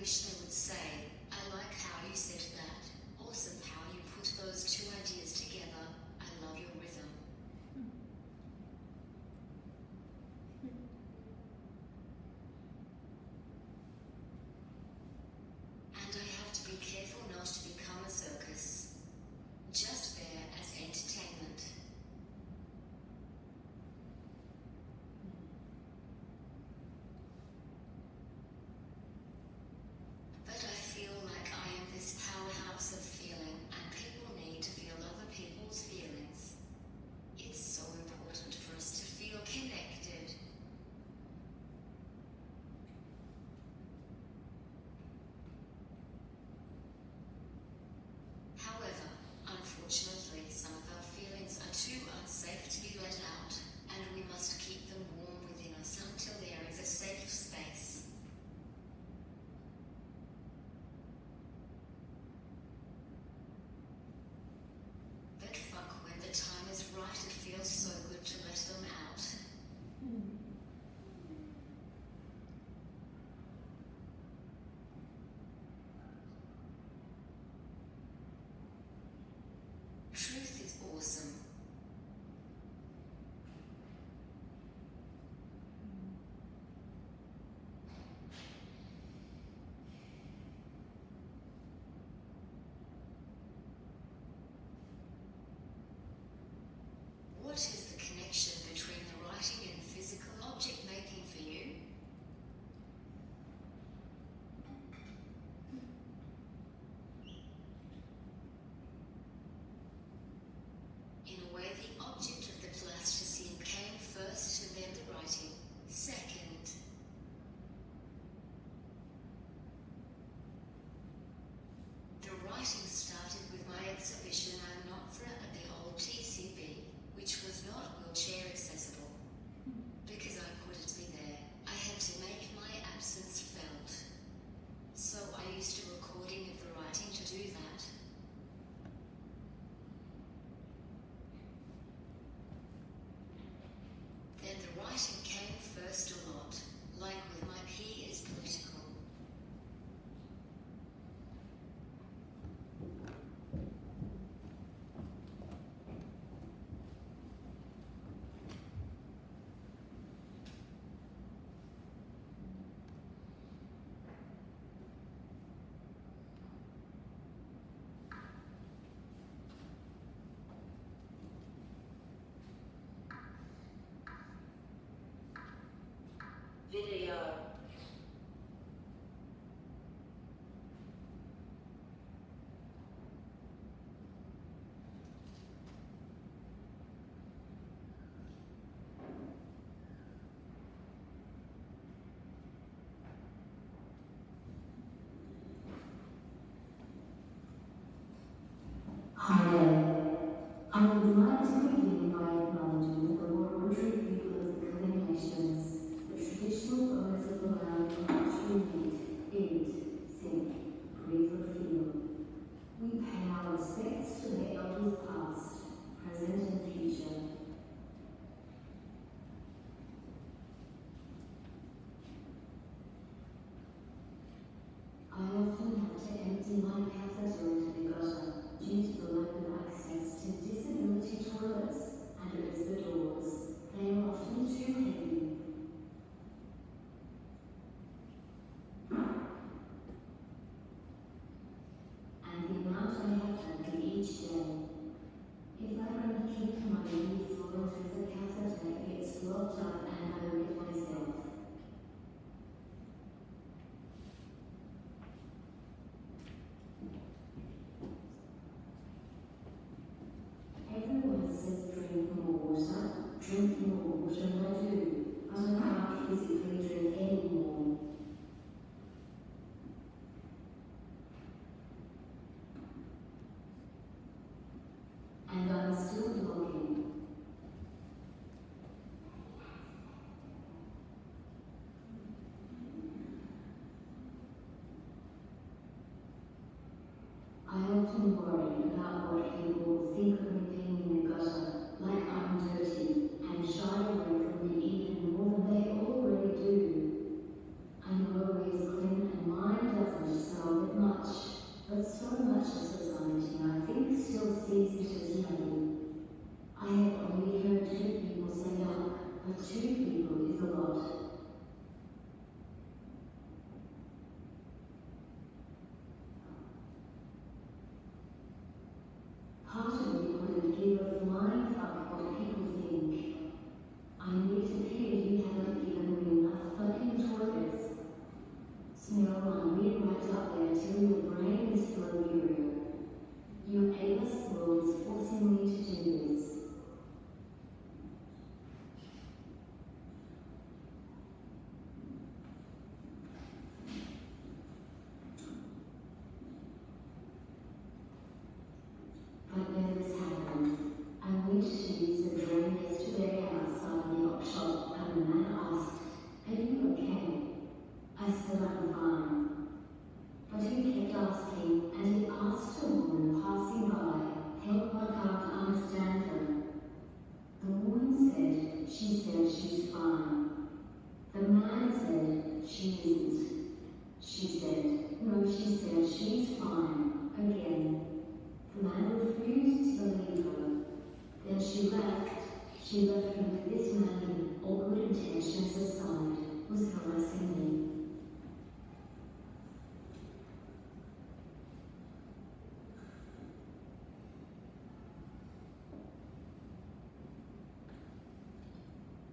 wish they would say, I like how you said that. Awesome how you put those two ideas together. I love your rhythm. And I have to be careful not to become a circus. Just there as entertainment. But I feel like I am this powerhouse of feeling, and people need to feel other people's feelings. It's so important for us to feel connected. However, unfortunately, some of our feelings are too unsafe to be let out, and we must keep them warm within us until there is a safe space. But fuck, when the time is right, it feels so good to let them out. Truth is awesome. What is the connection between the writing and physical object making for you? In a way, the object of the plasticine came first and then the writing second. The writing started with my exhibition I'm Not For at the old TCB, which was not wheelchair accessible. Because I couldn't be there, I had to make my absence felt. So I used a recording of the writing to do that. Then the writing came first a lot, like with my P is political. said she's fine. The man said she isn't. She said, no, she said she's fine. Again. The man refused to believe her. Then she left. She left me with this man who, all good intentions aside, was harassing me.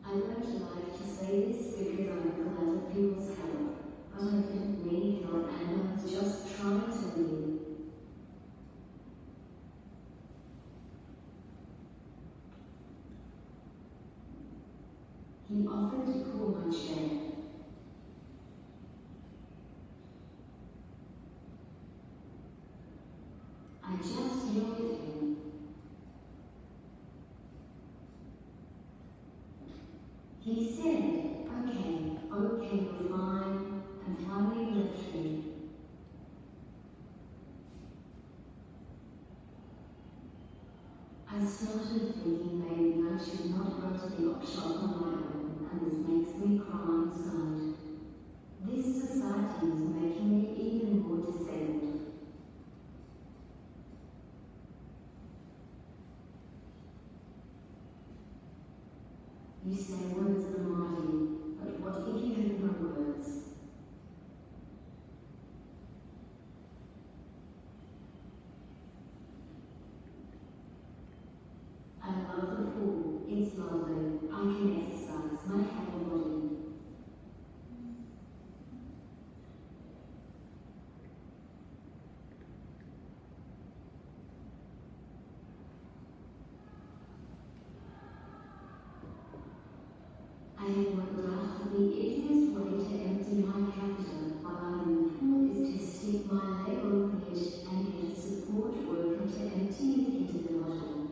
I won't like to say this because I'm glad of people's help, but I didn't need help and I was just trying to leave. He offered to pull my chair. I just yelled at him. He said, okay, you're fine, and finally left me. I started thinking maybe I should not go to the op shop on my own, and this makes me cry inside. This society is making me even more disabled. You say words are mighty, but what if you have no words? I love the pool. It's lovely. I can exercise my whole body. I have worked out that the easiest way to empty my catheter while I'm in the pool is to stick my leg over it and get a support worker to empty it into the bottle.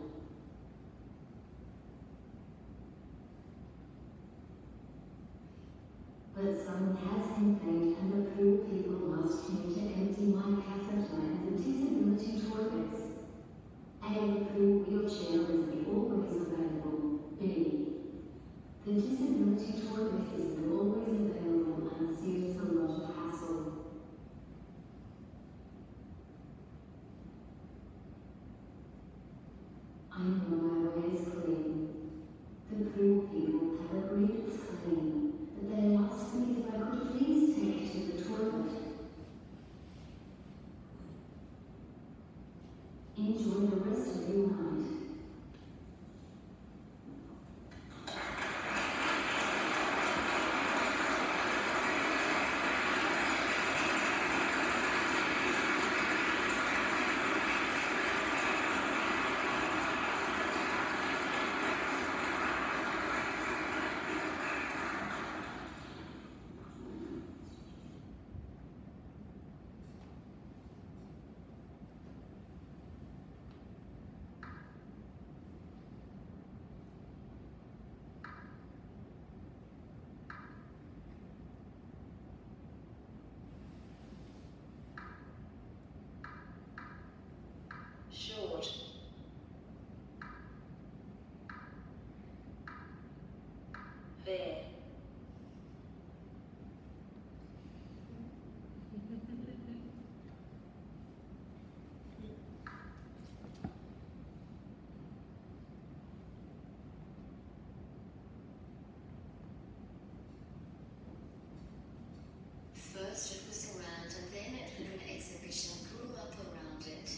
But someone has complained and the pool people asked me to empty my catheter in the disability toilets. A, the pool wheelchair isn't always available. B, the disability toilet isn't always available and saves a lot of hassle. I know my way is clean. The pool people have agreed it's clean, but they asked me if I could please take it to the toilet. Enjoy the rest of your night. Short. Fair. First it was around and then it had an exhibition, grew up around it.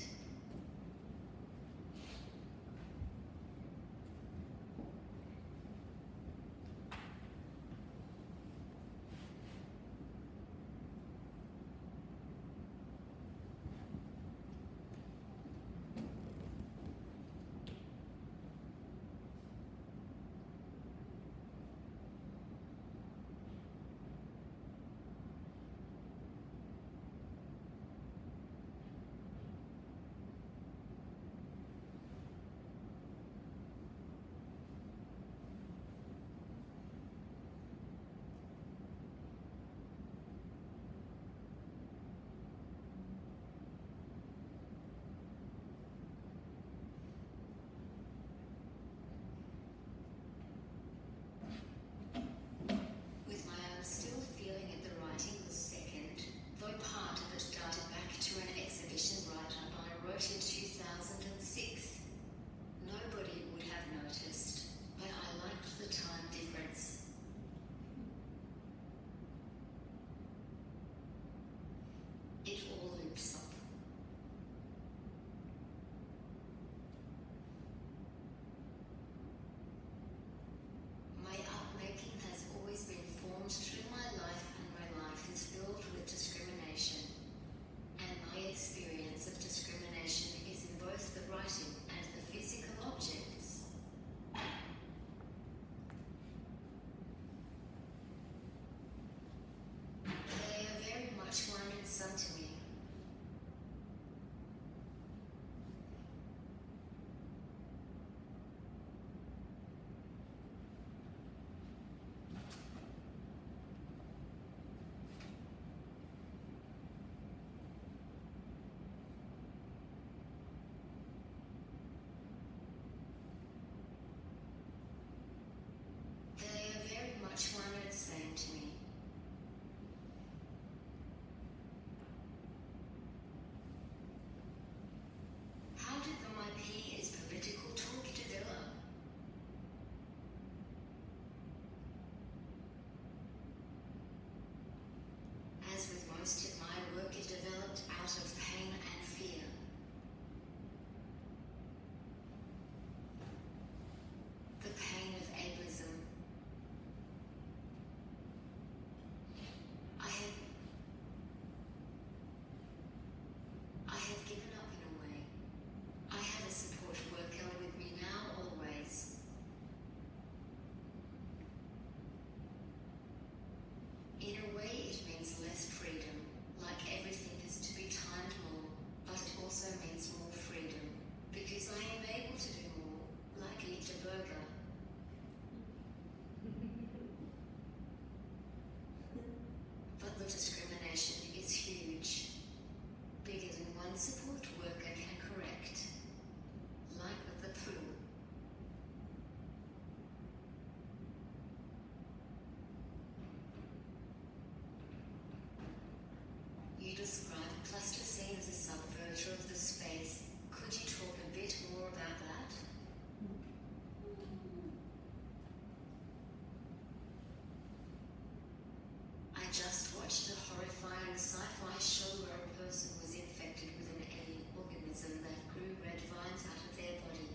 just watched a horrifying sci-fi show where a person was infected with an alien organism that grew red vines out of their body.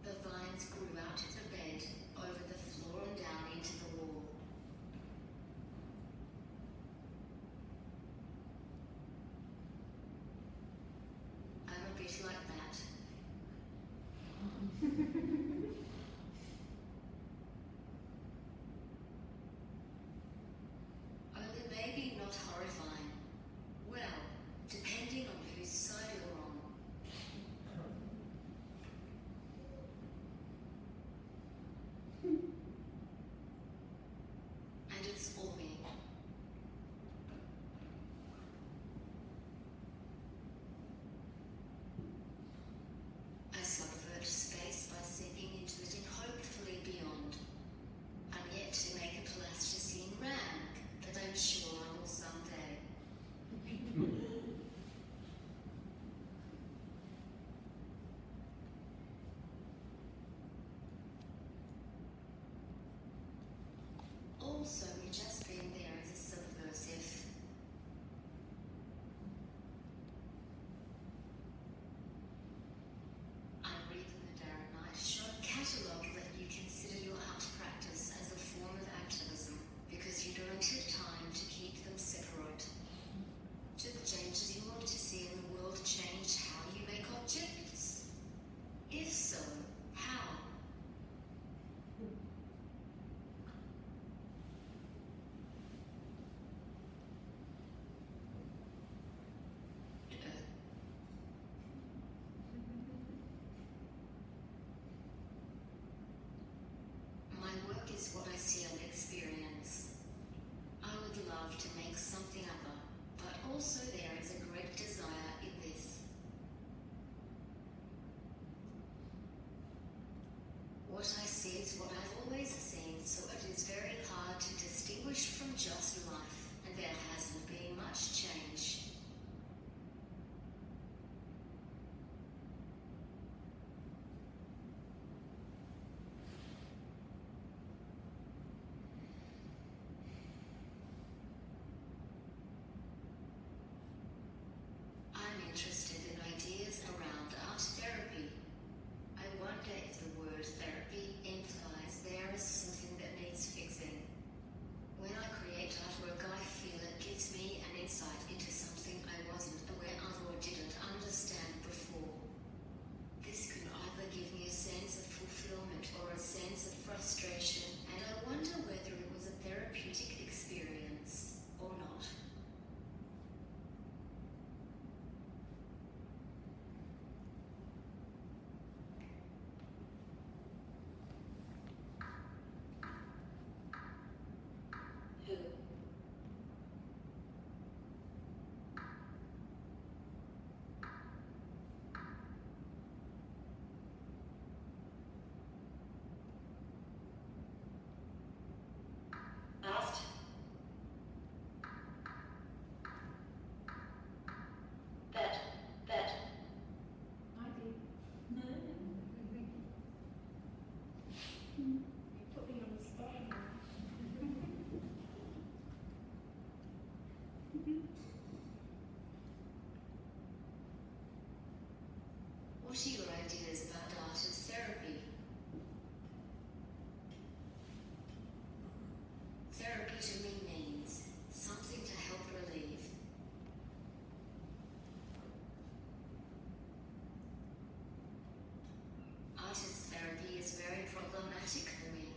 The vines grew out of the bed, over the floor and down into the wall. I'm a bit like that. Only maybe not horrifying. Well, depending on whose side you're on. And it's all me. I subvert space by sinking into it and hopefully beyond. I'm yet to make a plasticine rank, but I'm sure I will someday. Also, we just being there as a subversive. I read in the Darren Knight Show catalogue that you consider your art practice as a form of activism because you don't have time to keep them separate. Do the changes you want to see in the world change how you make objects? If so, how? My work is what I see and experience. I would love to make something other, but also there is a great desire in this. What I see is what I've always seen, so it is very hard to distinguish from just life, and there hasn't been much change. I'm interested in ideas around art therapy. I wonder if the word therapy implies there is something that needs fixing. When I create artwork, I feel it gives me an insight into something I wasn't aware of or didn't understand before. This can either give me a sense of fulfillment or a sense of frustration, and I wonder whether it was a therapeutic experience or not. Who? Asked. Bet. I did. No. You put me on the spot now. What are your ideas about art as therapy? Therapy to me means something to help relieve. Artist therapy is very problematic for me.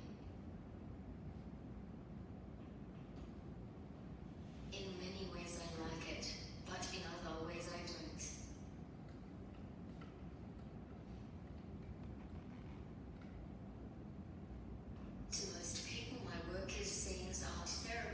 In many ways I like it, but in other ways I don't. To most people, my work is seen as art therapy.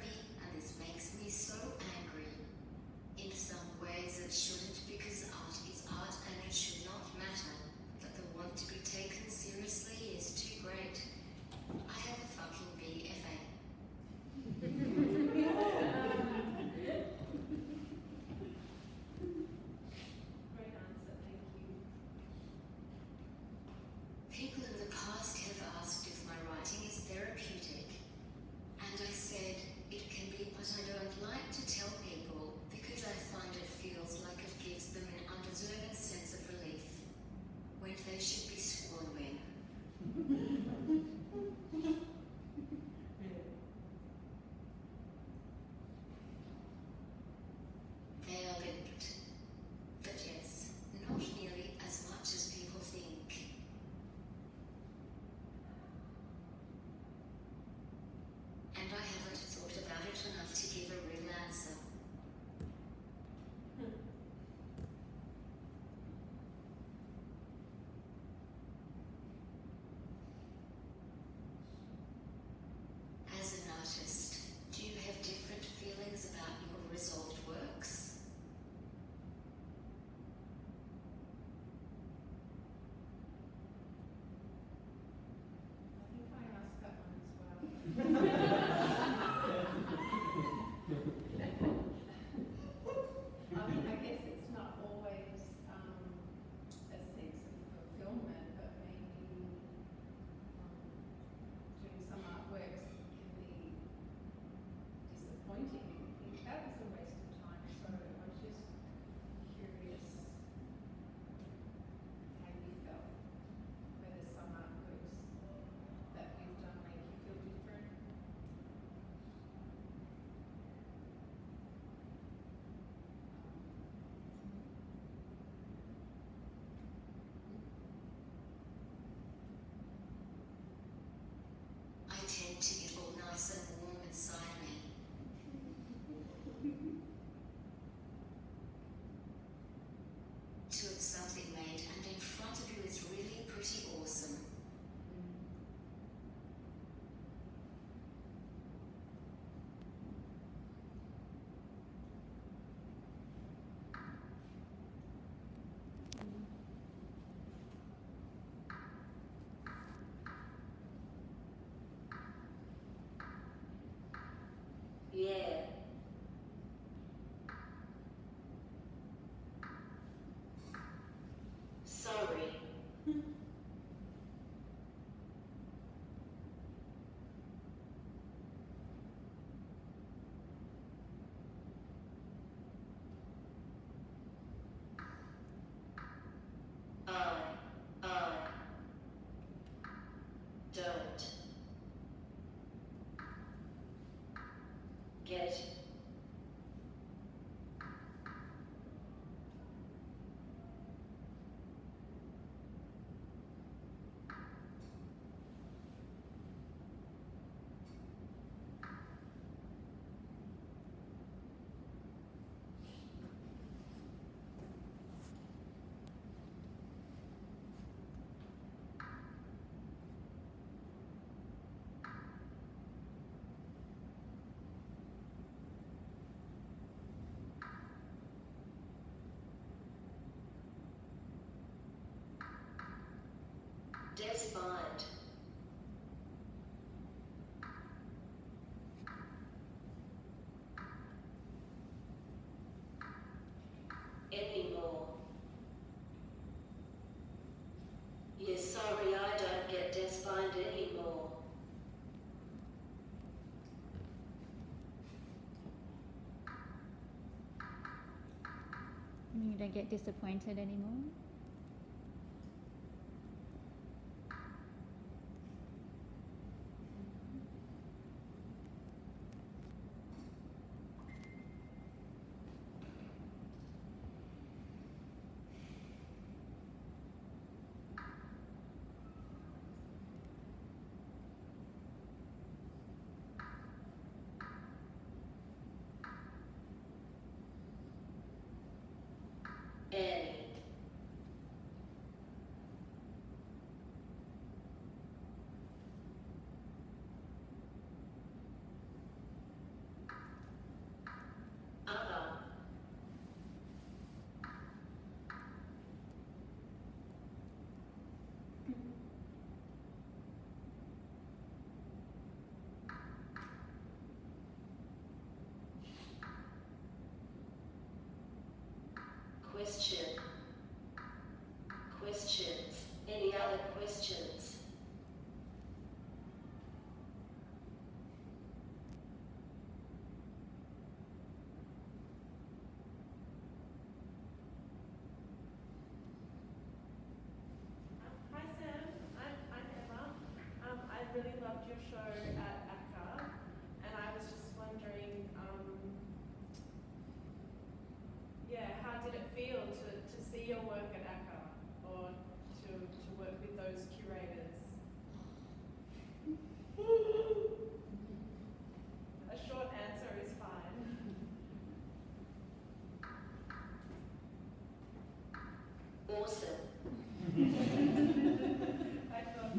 nice and warm inside me. To have something made and in front of you is really pretty awesome. Yeah. Sorry. I don't get despite anymore. Yeah, sorry, I don't get defined anymore. You don't get disappointed anymore? Annie. Other. Question. Questions. Any other questions? Hi Sam, I'm Emma. I really loved your show at ACCA, and I was just wondering, how did it feel to see your work at ACCA, or to work with those curators? A short answer is fine. Awesome. I thought so.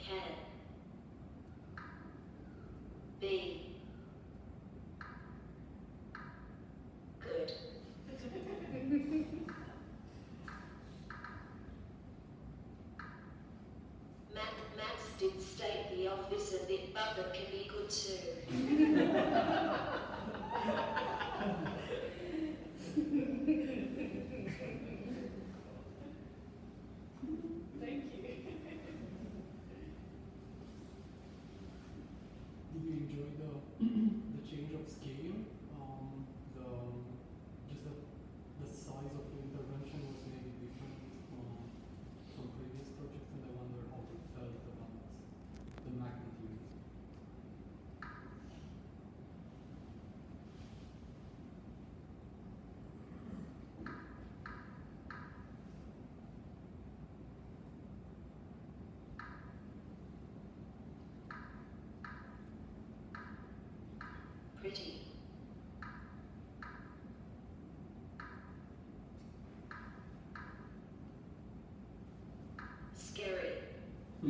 Can. Be. Good. Max did state the office a bit, but that can be good too. Thank you. Did you enjoy the change of scale? The just the size of the intervention was maybe different from previous projects, and I wonder how you felt about the magnitude. Pretty. Scary. I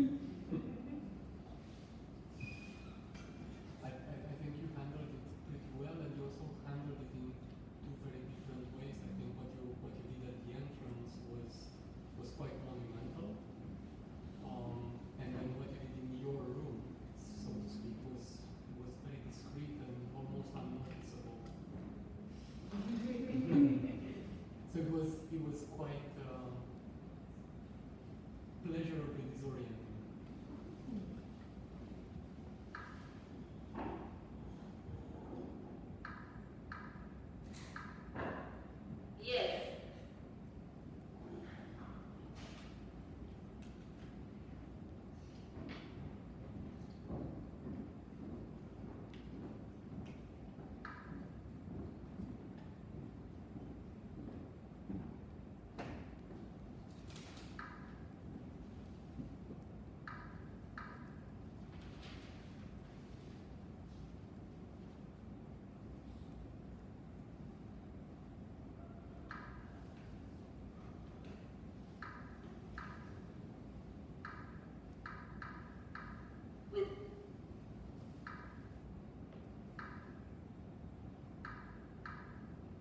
think you handled it pretty well, and you also handled it in two very different ways. I think what you did at the entrance was quite monumental, and then what you did in your room, so to speak, was very discreet and almost unnoticeable. So it was quite pleasurably disorienting. Yeah. With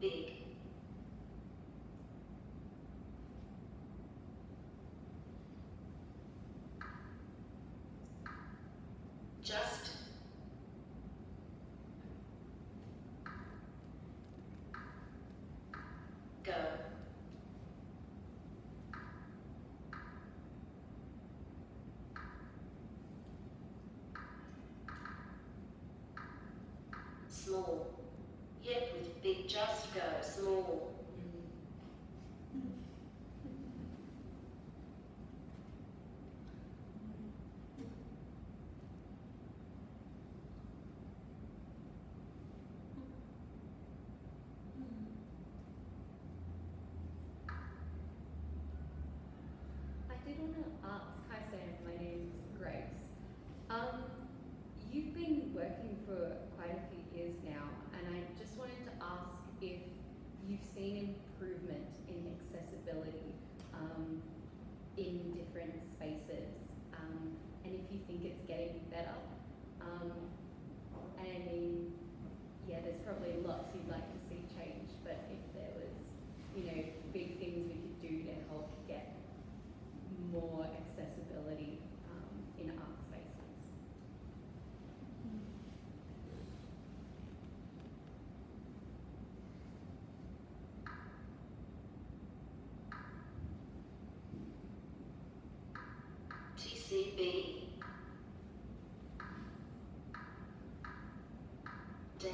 big. Just. Go. Small. Yep, with big just go. Small. I did want to ask, hi Sam, my name's Grace. You've been working for quite a few years now, and I just wanted to ask if you've seen improvement in accessibility in different spaces, and if you think it's getting better. And I mean, yeah, there's probably lots you'd like to see change, but if there was, big things we could do to help get more accessibility in art spaces. TCB. Down.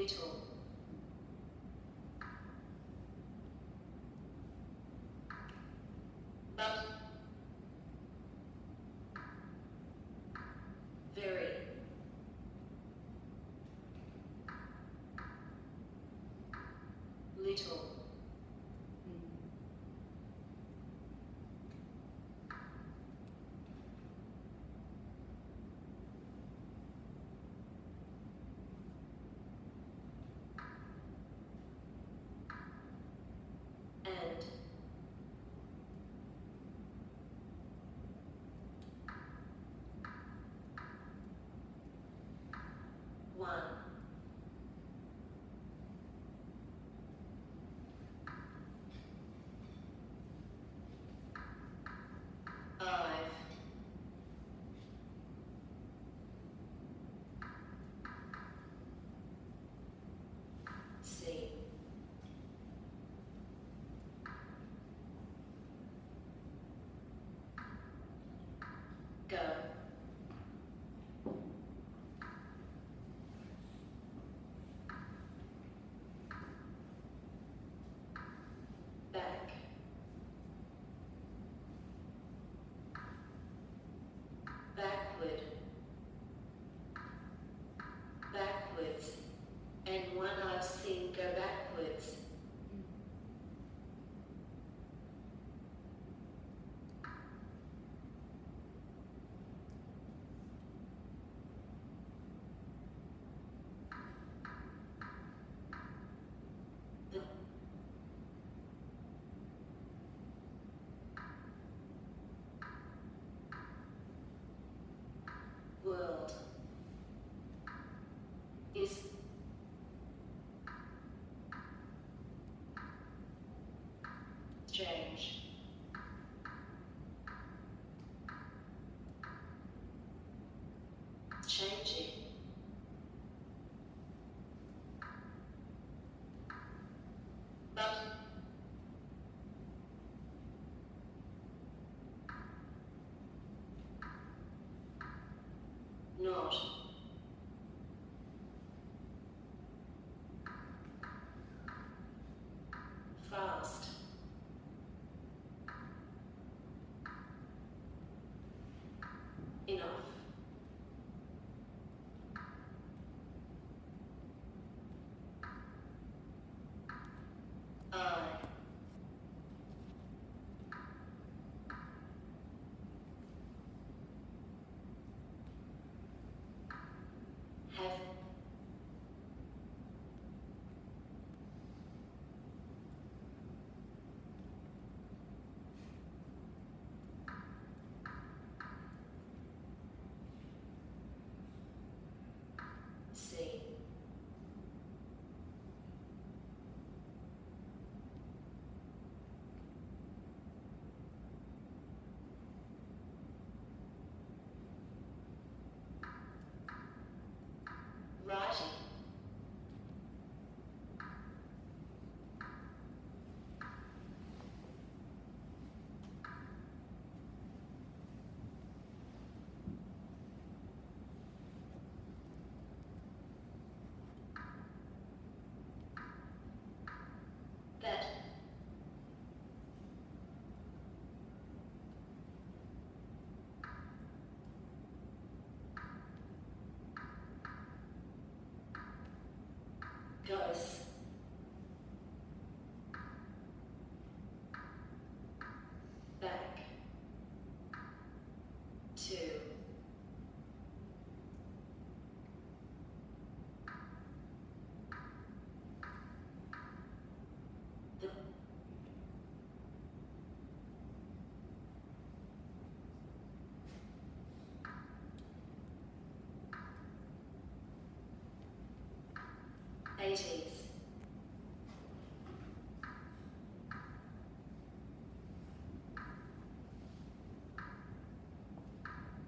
little, but, very, little, and, one, I've, seen, go, back, backward, backwards, and one I've seen go backwards. The world is strange. Changing. But, not, fast, enough, I, have, seen, writing, that, goes, back, to, the, 80s,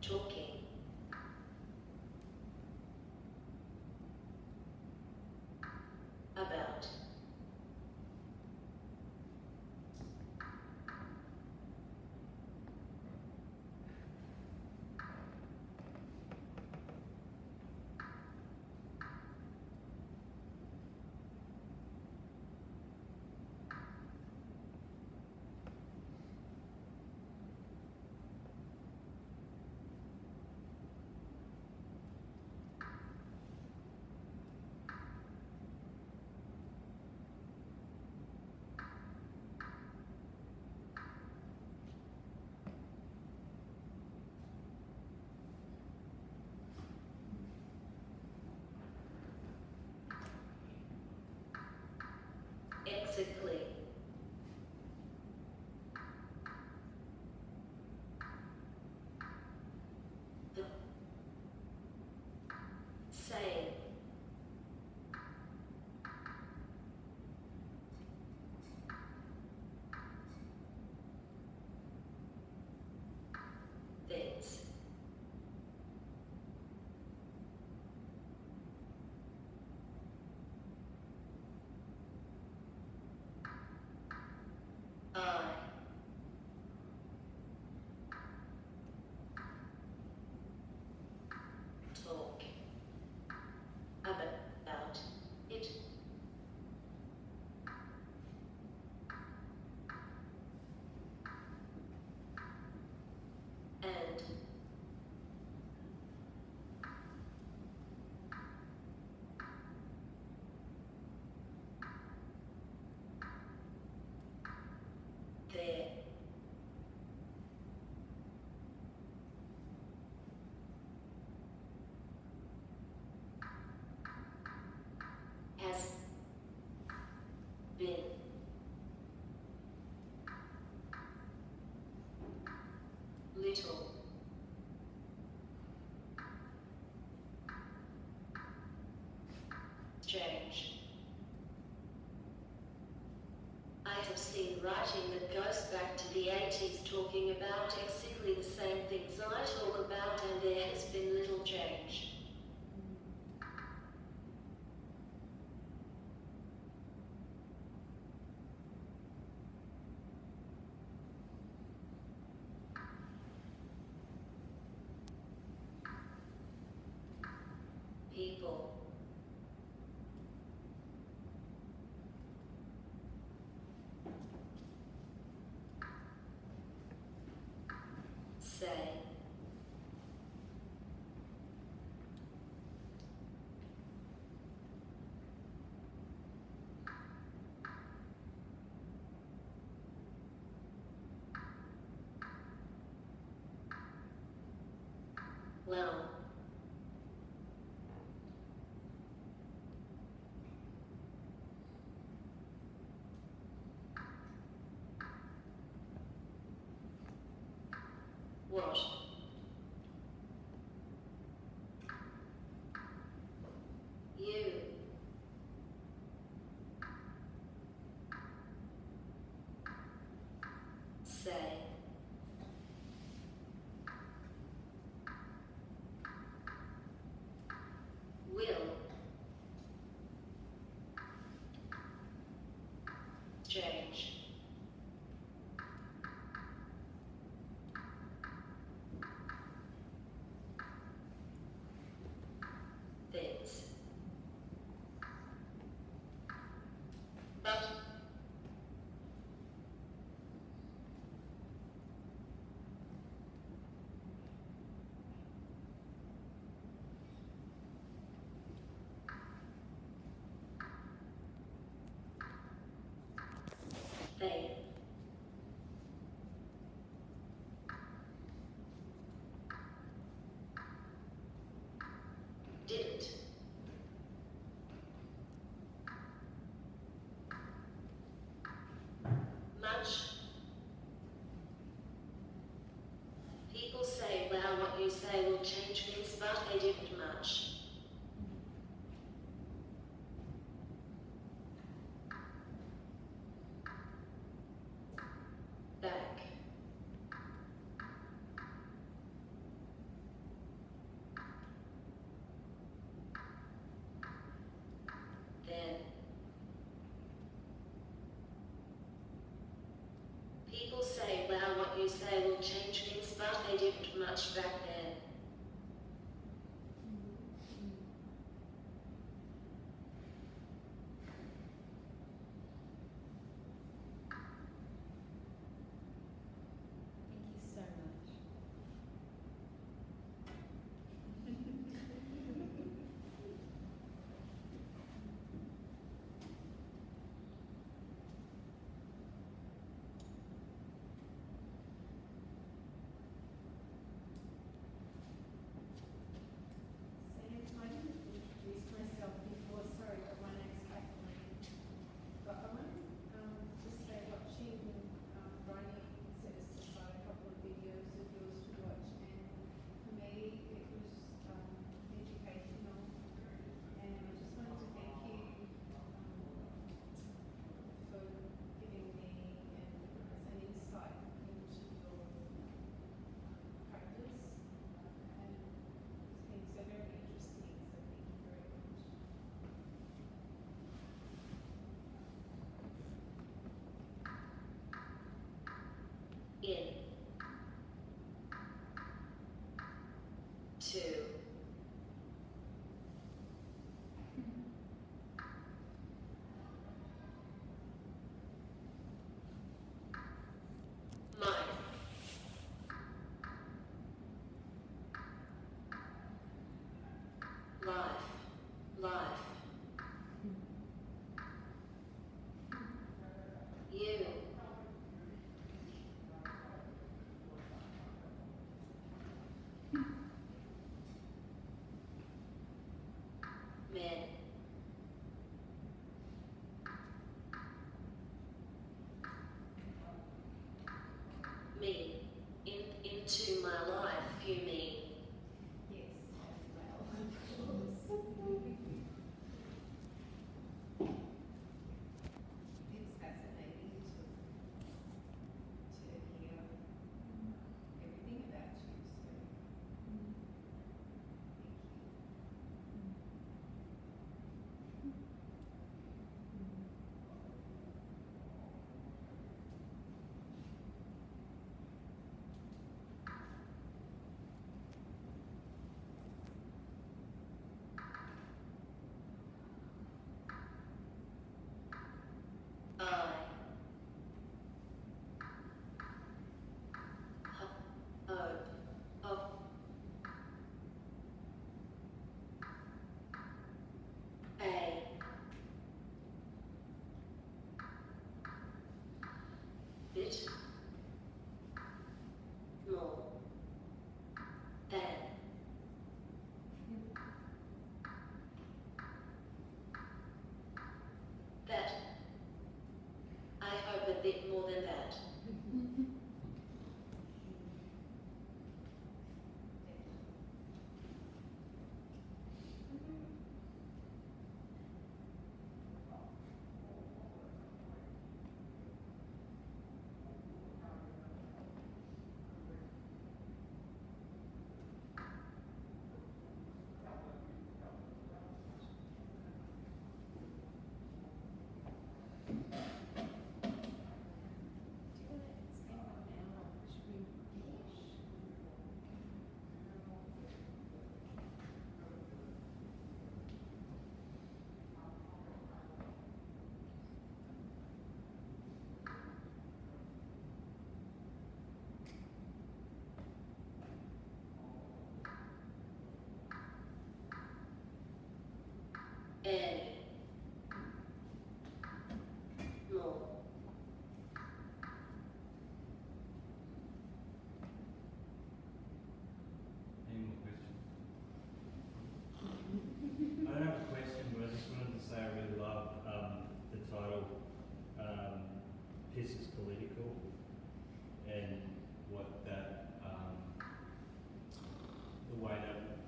talking, about, Change. I have seen writing that goes back to the 80s talking about exactly the same things I talk about, and there has been little change. People. Say. Well. What? You. Say. Will. Change. Things. But. Faith. Didn't. Much. People say, wow, what you say will change things, but they didn't much. Back. Then. People say, wow, what you say will change things, but they didn't much back then. Thank you so much. Any more? Any more questions? I don't have a question, but I just wanted to say I really love the title, Piss is Political, and what that, the way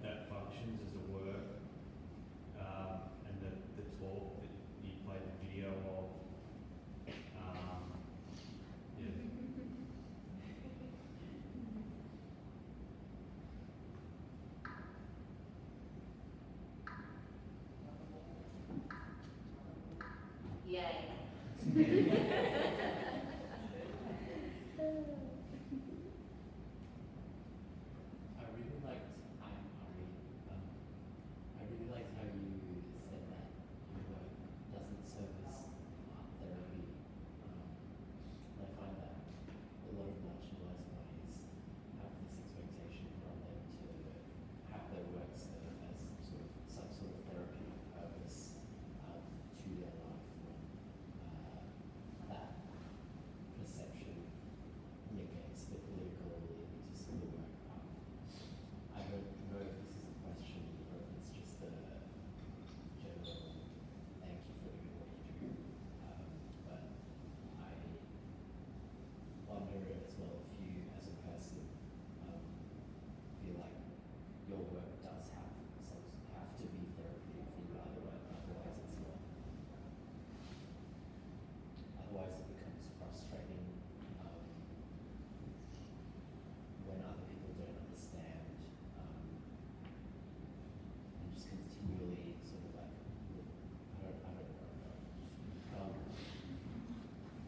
that functions as a word, and the talk that you played the video of. Yeah. Yay. I really liked, I'm Ari, I really liked how you said that your work doesn't serve as art therapy. And I find that a lot of marginalised bodies have this expectation from them to have their work serve as sort of some sort of therapeutic purpose to their life. That perception negates the political impetus of the work. I don't know if this is a question or if it's just a general thank you for doing what you do. But I wonder as well if you, as a person, feel like your work does have to be therapeutic for you, otherwise it's not. Otherwise it becomes frustrating when other people don't understand and just continually sort of like, I don't know,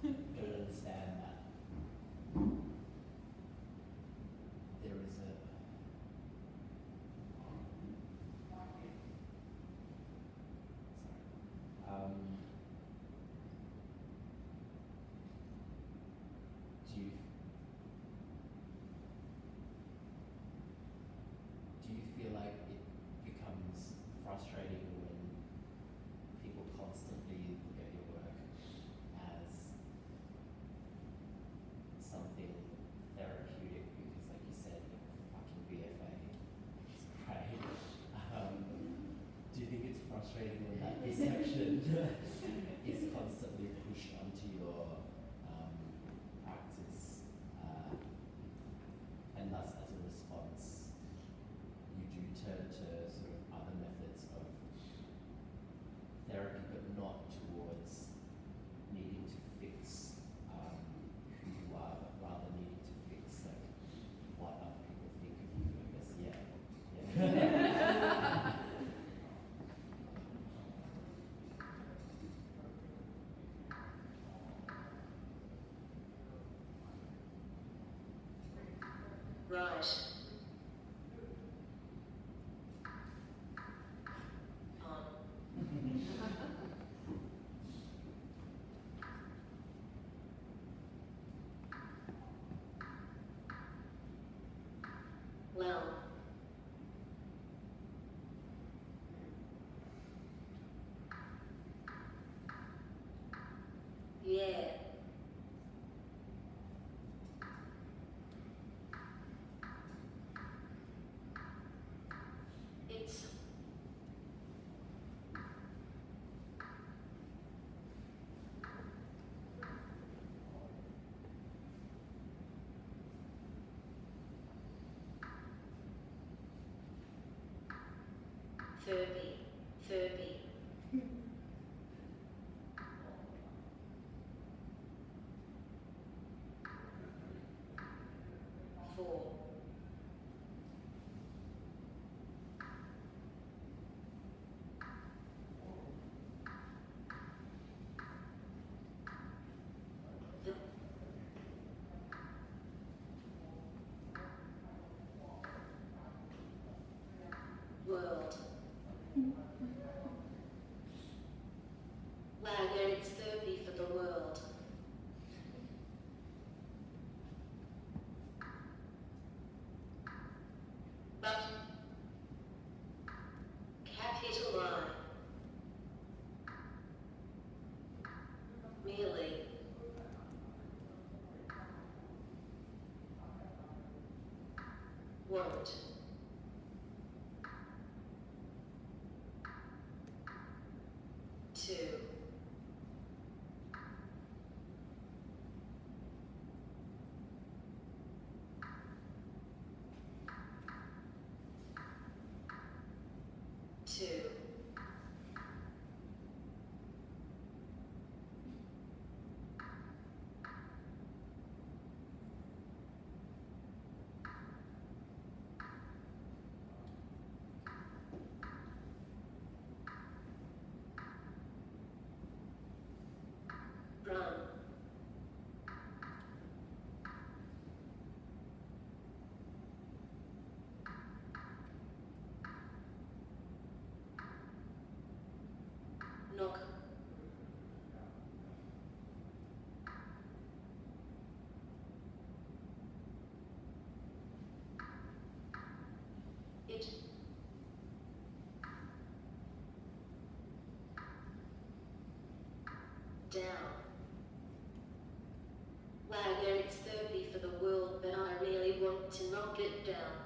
don't understand that there is a do you feel like it becomes frustrating when people constantly look at your work as something therapeutic because, like you said, you're a fucking BFA, it's great. Do you think it's frustrating when that perception is constantly pushed onto your practice, and thus as a response you do turn to sort of other methods of therapy, but not towards needing to fix who you are, but rather needing to fix like what other people think of you, I guess. Yeah. Right. On. Well. Yeah. It's thirty. 4. The world. won't. To. To. Run. Knock. It. Down. Wagner, it's therapy for the world, but I really want to knock it down.